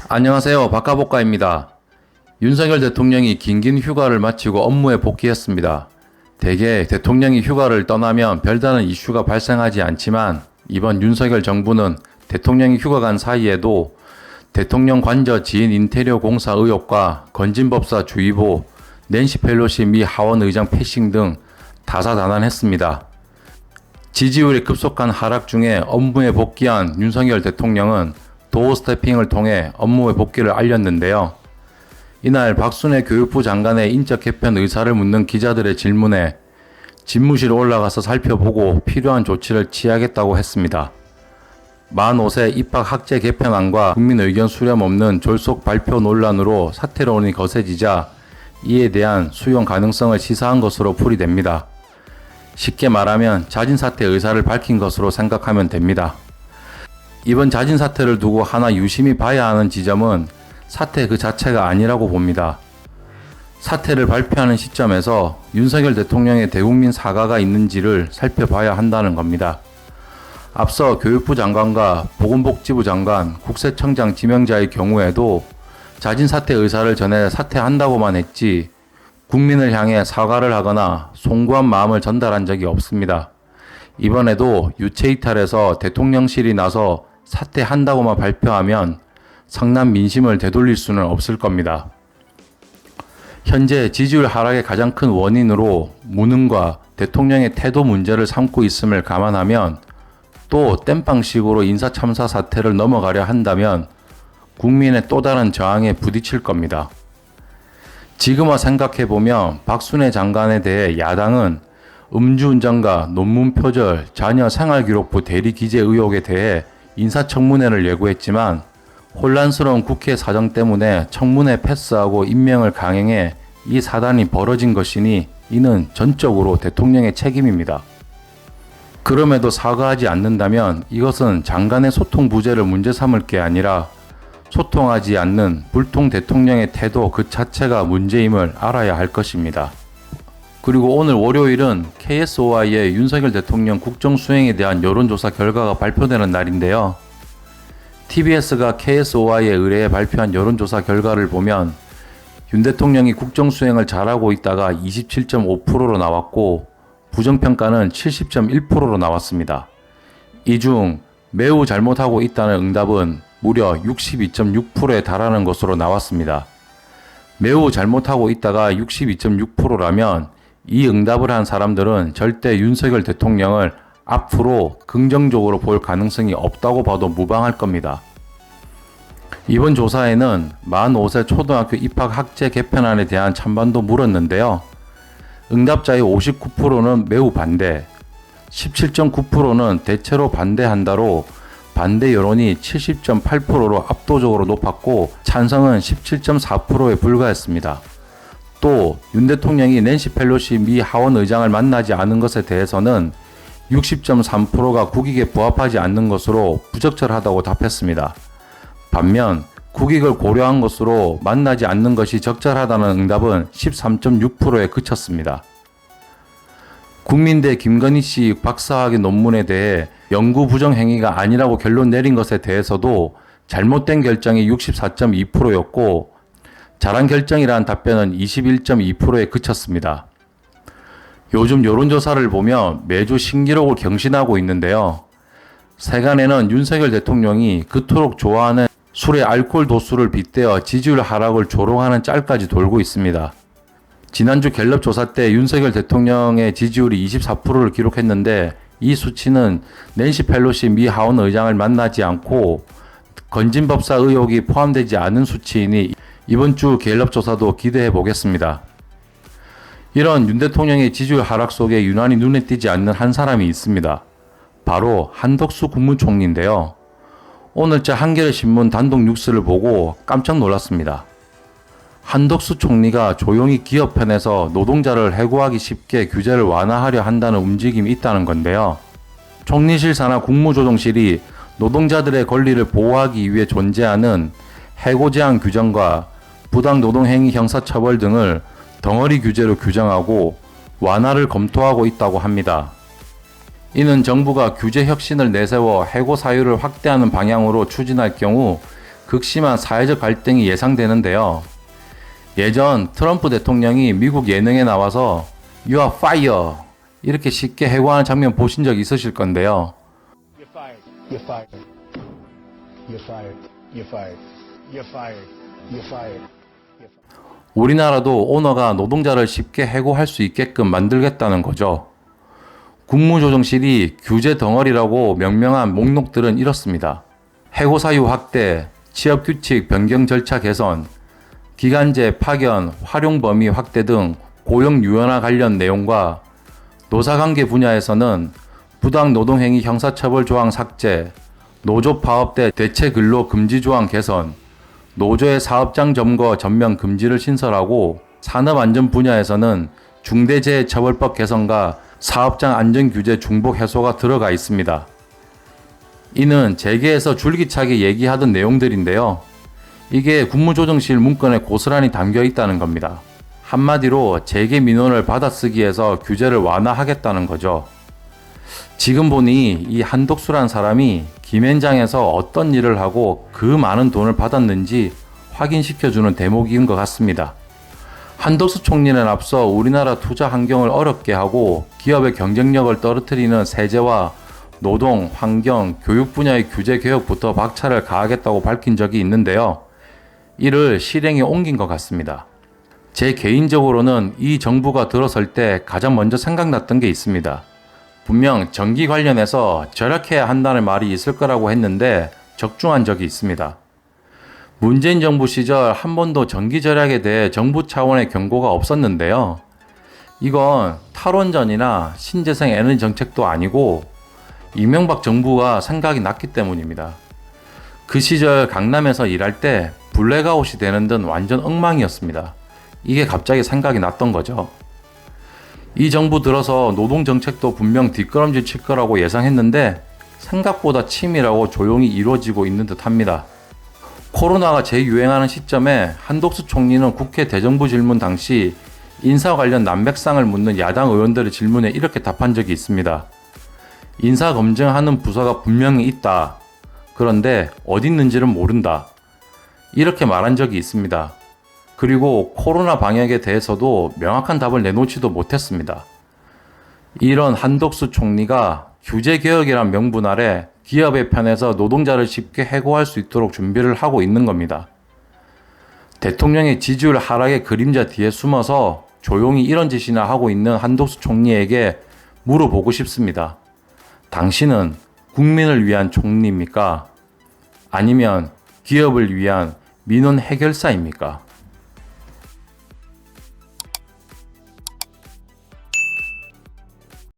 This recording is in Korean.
안녕하세요. 박가복가입니다. 윤석열 대통령이 긴긴 휴가를 마치고 업무에 복귀했습니다. 대개 대통령이 휴가를 떠나면 별다른 이슈가 발생하지 않지만 이번 윤석열 정부는 대통령이 휴가 간 사이에도 대통령 관저 지인 인테리어 공사 의혹과 건진법사 주의보, 낸시 펠로시 미 하원 의장 패싱 등 다사다난했습니다. 지지율이 급속한 하락 중에 업무에 복귀한 윤석열 대통령은 도어 스태핑을 통해 업무에 복귀를 알렸는데요. 이날 박순애 교육부 장관의 인적 개편 의사를 묻는 기자들의 질문에 집무실에 올라가서 살펴보고 필요한 조치를 취하겠다고 했습니다. 만 5세 입학 학제 개편안과 국민 의견 수렴 없는 졸속 발표 논란으로 사퇴론이 거세지자 이에 대한 수용 가능성을 시사한 것으로 풀이됩니다. 쉽게 말하면 자진 사퇴 의사를 밝힌 것으로 생각하면 됩니다. 이번 자진 사퇴를 두고 하나 유심히 봐야 하는 지점은 사퇴 그 자체가 아니라고 봅니다. 사퇴를 발표하는 시점에서 윤석열 대통령의 대국민 사과가 있는지를 살펴봐야 한다는 겁니다. 앞서 교육부 장관과 보건복지부 장관, 국세청장 지명자의 경우에도 자진 사퇴 의사를 전해 사퇴한다고만 했지 국민을 향해 사과를 하거나 송구한 마음을 전달한 적이 없습니다. 이번에도 유체이탈에서 대통령실이 나서 사퇴한다고만 발표하면 성남 민심을 되돌릴 수는 없을 겁니다. 현재 지지율 하락의 가장 큰 원인으로 무능과 대통령의 태도 문제를 삼고 있음을 감안하면 또 땜빵식으로 인사참사 사태를 넘어가려 한다면 국민의 또 다른 저항에 부딪힐 겁니다. 지금와 생각해보면 박순애 장관에 대해 야당은 음주운전과 논문 표절, 자녀 생활기록부 대리 기재 의혹에 대해 인사청문회를 예고했지만 혼란스러운 국회 사정 때문에 청문회 패스하고 임명을 강행해 이 사단이 벌어진 것이니 이는 전적으로 대통령의 책임입니다. 그럼에도 사과하지 않는다면 이것은 장관의 소통 부재를 문제 삼을 게 아니라 소통하지 않는 불통 대통령의 태도 그 자체가 문제임을 알아야 할 것입니다. 그리고 오늘 월요일은 KSOI의 윤석열 대통령 국정수행에 대한 여론조사 결과가 발표되는 날인데요. TBS가 KSOI에 의뢰해 발표한 여론조사 결과를 보면 윤 대통령이 국정수행을 잘하고 있다가 27.5%로 나왔고 부정평가는 70.1%로 나왔습니다. 이 중 매우 잘못하고 있다는 응답은 무려 62.6%에 달하는 것으로 나왔습니다. 매우 잘못하고 있다가 62.6%라면 이 응답을 한 사람들은 절대 윤석열 대통령을 앞으로 긍정적으로 볼 가능성이 없다고 봐도 무방할 겁니다. 이번 조사에는 만 5세 초등학교 입학 학제 개편안에 대한 찬반도 물었는데요. 응답자의 59%는 매우 반대, 17.9%는 대체로 반대한다로 반대 여론이 70.8%로 압도적으로 높았고 찬성은 17.4%에 불과했습니다. 또 윤 대통령이 낸시 펠로시 미 하원 의장을 만나지 않은 것에 대해서는 60.3%가 국익에 부합하지 않는 것으로 부적절하다고 답했습니다. 반면 국익을 고려한 것으로 만나지 않는 것이 적절하다는 응답은 13.6%에 그쳤습니다. 국민대 김건희 씨 박사학위 논문에 대해 연구 부정 행위가 아니라고 결론 내린 것에 대해서도 잘못된 결정이 64.2%였고 잘한 결정이라는 답변은 21.2%에 그쳤습니다. 요즘 여론조사를 보면 매주 신기록을 경신하고 있는데요. 세간에는 윤석열 대통령이 그토록 좋아하는 술의 알코올 도수를 빗대어 지지율 하락을 조롱하는 짤까지 돌고 있습니다. 지난주 갤럽 조사 때 윤석열 대통령의 지지율이 24%를 기록했는데 이 수치는 낸시 펠로시 미 하원 의장을 만나지 않고 건진법사 의혹이 포함되지 않은 수치이니 이번 주 갤럽 조사도 기대해 보겠습니다. 이런 윤 대통령의 지지율 하락 속에 유난히 눈에 띄지 않는 한 사람이 있습니다. 바로 한덕수 국무총리인데요. 오늘자 한겨레신문 단독 뉴스를 보고 깜짝 놀랐습니다. 한덕수 총리가 조용히 기업 편에서 노동자를 해고하기 쉽게 규제를 완화하려 한다는 움직임이 있다는 건데요. 총리실 산하 국무조정실이 노동자들의 권리를 보호하기 위해 존재하는 해고 제한 규정과 부당 노동행위 형사처벌 등을 덩어리 규제로 규정하고 완화를 검토하고 있다고 합니다. 이는 정부가 규제 혁신을 내세워 해고 사유를 확대하는 방향으로 추진할 경우 극심한 사회적 갈등이 예상되는데요. 예전 트럼프 대통령이 미국 예능에 나와서 You are fire 이렇게 쉽게 해고하는 장면 보신 적 있으실 건데요. You're fired. You're fired. You're fired. You're fired. You're fired. You're fired. 우리나라도 오너가 노동자를 쉽게 해고할 수 있게끔 만들겠다는 거죠. 국무조정실이 규제 덩어리라고 명명한 목록들은 이렇습니다. 해고 사유 확대, 취업규칙 변경 절차 개선, 기간제 파견, 활용 범위 확대 등 고용 유연화 관련 내용과 노사관계 분야에서는 부당 노동행위 형사처벌 조항 삭제, 노조 파업대 대체 근로 금지 조항 개선, 노조의 사업장 점거 전면 금지를 신설하고 산업안전 분야에서는 중대재해처벌법 개선과 사업장 안전규제 중복 해소가 들어가 있습니다. 이는 재계에서 줄기차게 얘기하던 내용들인데요. 이게 국무조정실 문건에 고스란히 담겨 있다는 겁니다. 한마디로 재계 민원을 받아쓰기에서 규제를 완화하겠다는 거죠. 지금 보니 이 한독수란 사람이 김현장에서 어떤 일을 하고 그 많은 돈을 받았는지 확인시켜주는 대목인 것 같습니다. 한덕수 총리는 앞서 우리나라 투자 환경을 어렵게 하고 기업의 경쟁력을 떨어뜨리는 세제와 노동, 환경, 교육 분야의 규제 개혁부터 박차를 가하겠다고 밝힌 적이 있는데요. 이를 실행에 옮긴 것 같습니다. 제 개인적으로는 이 정부가 들어설 때 가장 먼저 생각났던 게 있습니다. 분명 전기 관련해서 절약해야 한다는 말이 있을 거라고 했는데 적중한 적이 있습니다. 문재인 정부 시절 한 번도 전기 절약에 대해 정부 차원의 경고가 없었는데요. 이건 탈원전이나 신재생 에너지 정책도 아니고 이명박 정부가 생각이 났기 때문입니다. 그 시절 강남에서 일할 때 블랙아웃이 되는 등 완전 엉망이었습니다. 이게 갑자기 생각이 났던 거죠. 이 정부 들어서 노동정책도 분명 뒷걸음질 칠 거라고 예상했는데 생각보다 치밀하고 조용히 이루어지고 있는 듯 합니다. 코로나가 재유행하는 시점에 한독수 총리는 국회 대정부 질문 당시 인사 관련 난백상을 묻는 야당 의원들의 질문에 이렇게 답한 적이 있습니다. 인사 검증하는 부서가 분명히 있다. 그런데 어디 있는지는 모른다. 이렇게 말한 적이 있습니다. 그리고 코로나 방역에 대해서도 명확한 답을 내놓지도 못했습니다. 이런 한덕수 총리가 규제개혁이란 명분 아래 기업의 편에서 노동자를 쉽게 해고할 수 있도록 준비를 하고 있는 겁니다. 대통령의 지지율 하락의 그림자 뒤에 숨어서 조용히 이런 짓이나 하고 있는 한덕수 총리에게 물어보고 싶습니다. 당신은 국민을 위한 총리입니까? 아니면 기업을 위한 민원 해결사입니까?